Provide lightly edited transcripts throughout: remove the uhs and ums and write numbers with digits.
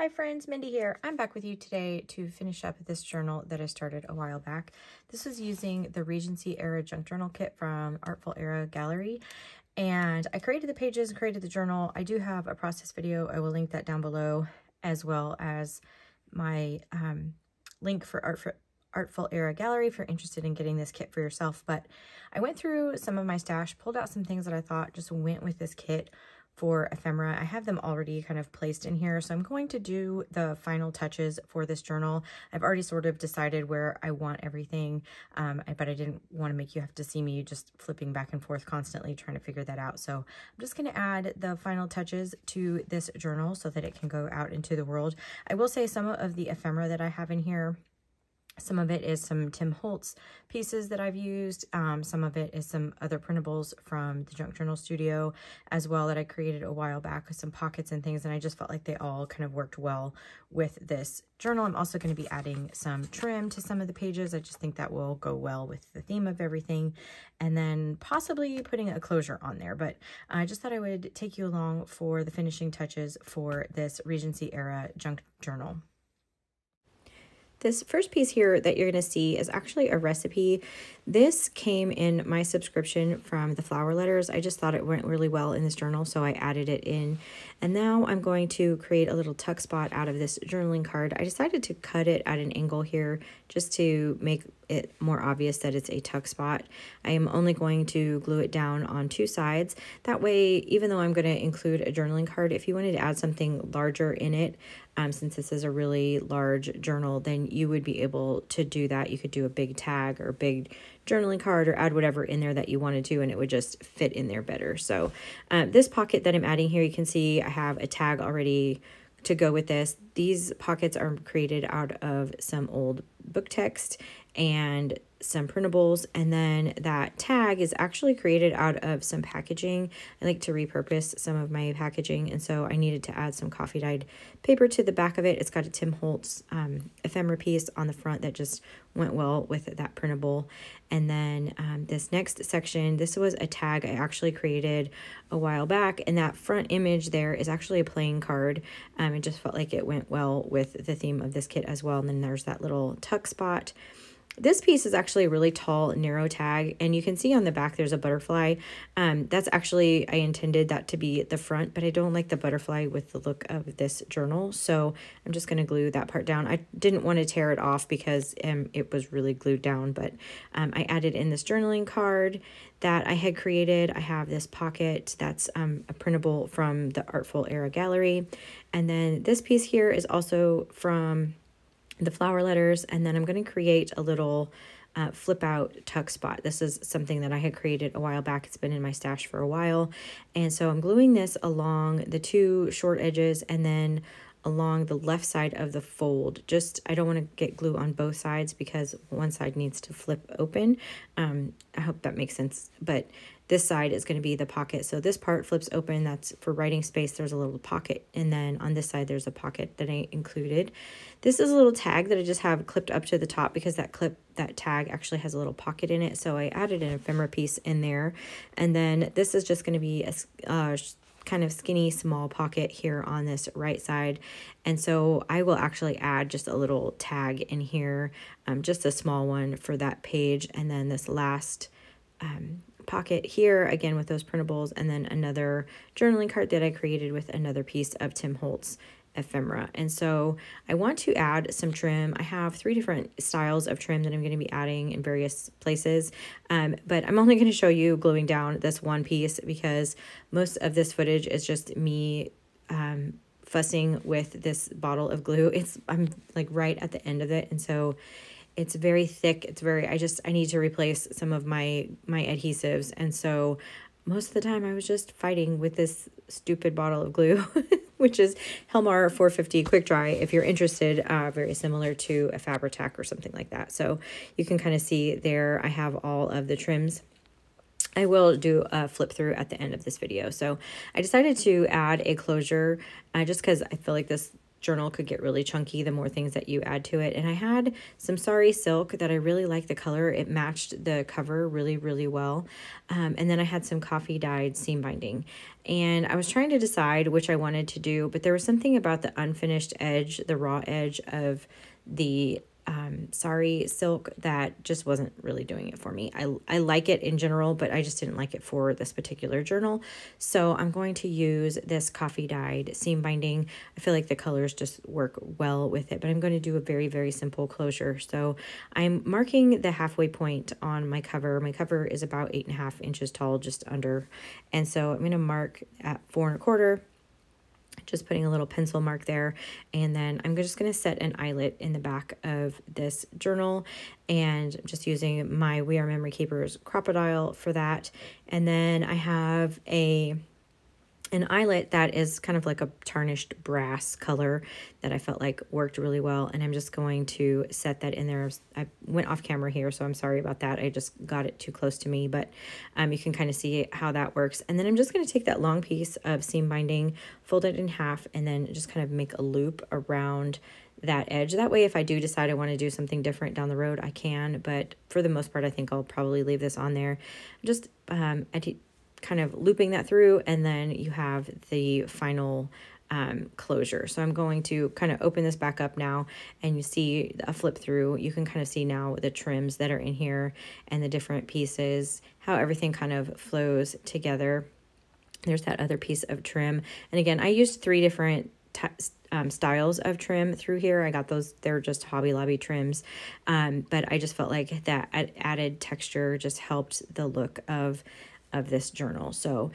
Hi friends, Mindy here. I'm back with you today to finish up this journal that I started a while back. This was using the Regency era junk journal kit from ArtfulEra Gallery. And I created the pages and created the journal. I do have a process video. I will link that down below, as well as my link for ArtfulEra Gallery if you're interested in getting this kit for yourself. But I went through some of my stash, pulled out some things that I thought just went with this kit for ephemera. I have them already kind of placed in here, so I'm going to do the final touches for this journal. I've already sort of decided where I want everything, but I didn't want to make you have to see me just flipping back and forth constantly trying to figure that out. So I'm just going to add the final touches to this journal so that it can go out into the world. I will say some of the ephemera that I have in here, some of it is some Tim Holtz pieces that I've used. Some of it is some other printables from the Junk Journal Studio as well that I created a while back with some pockets and things. And I just felt like they all kind of worked well with this journal. I'm also going to be adding some trim to some of the pages. I just think that will go well with the theme of everything. And then possibly putting a closure on there. But I just thought I would take you along for the finishing touches for this Regency era junk journal. This first piece here that you're going to see is actually a recipe. This came in my subscription from the flower letters. I just thought it went really well in this journal, so I added it in. And now I'm going to create a little tuck spot out of this journaling card. I decided to cut it at an angle here just to make it more obvious that it's a tuck spot. I am only going to glue it down on two sides. That way, even though I'm going to include a journaling card, if you wanted to add something larger in it, since this is a really large journal, then you would be able to do that. You could do a big tag or a big journaling card or add whatever in there that you wanted to, and it would just fit in there better. So this pocket that I'm adding here, you can see I have a tag already to go with this. These pockets are created out of some old book text and some printables, and then that tag is actually created out of some packaging. I like to repurpose some of my packaging, and so I needed to add some coffee dyed paper to the back of it. It's got a Tim Holtz ephemera piece on the front that just went well with that printable. And then this next section, this was a tag I actually created a while back, and that front image there is actually a playing card. It just felt like it went well with the theme of this kit as well. And then there's that little tuck spot. This piece is actually a really tall, narrow tag, and you can see on the back there's a butterfly. That's actually, I intended that to be the front, but I don't like the butterfly with the look of this journal, so I'm just going to glue that part down. I didn't want to tear it off because it was really glued down, but I added in this journaling card that I had created. I have this pocket that's a printable from the ArtfulEra Gallery, and then this piece here is also from the flower letters, and then I'm going to create a little flip out tuck spot. This is something that I had created a while back. It's been in my stash for a while, and so I'm gluing this along the two short edges and then along the left side of the fold. Just, I don't want to get glue on both sides because one side needs to flip open. I hope that makes sense, but this side is going to be the pocket. So this part flips open. That's for writing space. There's a little pocket. And then on this side, there's a pocket that I included. This is a little tag that I just have clipped up to the top because that tag actually has a little pocket in it. So I added an ephemera piece in there. And then this is just going to be a kind of skinny small pocket here on this right side. And so I will actually add just a little tag in here, just a small one for that page. And then this last pocket here again with those printables, and then another journaling card that I created with another piece of Tim Holtz ephemera. And so I want to add some trim. I have 3 different styles of trim that I'm going to be adding in various places, but I'm only going to show you gluing down this one piece because most of this footage is just me fussing with this bottle of glue. I'm like right at the end of it, and so it's very thick. It's very, I need to replace some of my adhesives. And so most of the time I was just fighting with this stupid bottle of glue, which is Helmar 450 Quick Dry. If you're interested, very similar to a Fabri-Tac or something like that. So you can kind of see there, I have all of the trims. I will do a flip through at the end of this video. So I decided to add a closure just because I feel like this journal could get really chunky the more things that you add to it. And I had some sari silk that I really liked the color. It matched the cover really, really well. And then I had some coffee dyed seam binding. And I was trying to decide which I wanted to do, but there was something about the unfinished edge, the raw edge of the sari silk that just wasn't really doing it for me. I like it in general, but I just didn't like it for this particular journal. So I'm going to use this coffee dyed seam binding. I feel like the colors just work well with it, but I'm going to do a very, very simple closure. So I'm marking the halfway point on my cover. My cover is about 8.5 inches tall, just under. And so I'm going to mark at 4 1/4. Just putting a little pencil mark there, and then I'm just going to set an eyelet in the back of this journal, and I'm just using my We Are Memory Keepers Crocodile for that. And then I have an eyelet that is kind of like a tarnished brass color that I felt like worked really well, and I'm just going to set that in there. I went off camera here, so I'm sorry about that. I just got it too close to me, but you can kind of see how that works. And then I'm just going to take that long piece of seam binding, fold it in half, and then just kind of make a loop around that edge. That way, if I do decide I want to do something different down the road, I can, but for the most part, I think I'll probably leave this on there. Just kind of looping that through, and then you have the final closure. So I'm going to kind of open this back up now, and you see a flip through. You can kind of see now the trims that are in here and the different pieces, how everything kind of flows together. There's that other piece of trim. And again, I used 3 different styles of trim through here. I got those, they're just Hobby Lobby trims, but I just felt like that added texture just helped the look of this journal. So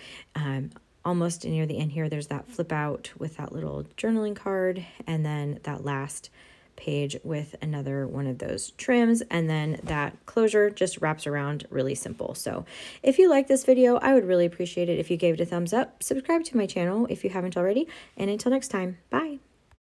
almost near the end here, there's that flip out with that little journaling card, and then that last page with another one of those trims, and then that closure just wraps around really simple. So if you like this video, I would really appreciate it if you gave it a thumbs up, subscribe to my channel if you haven't already, and until next time, bye.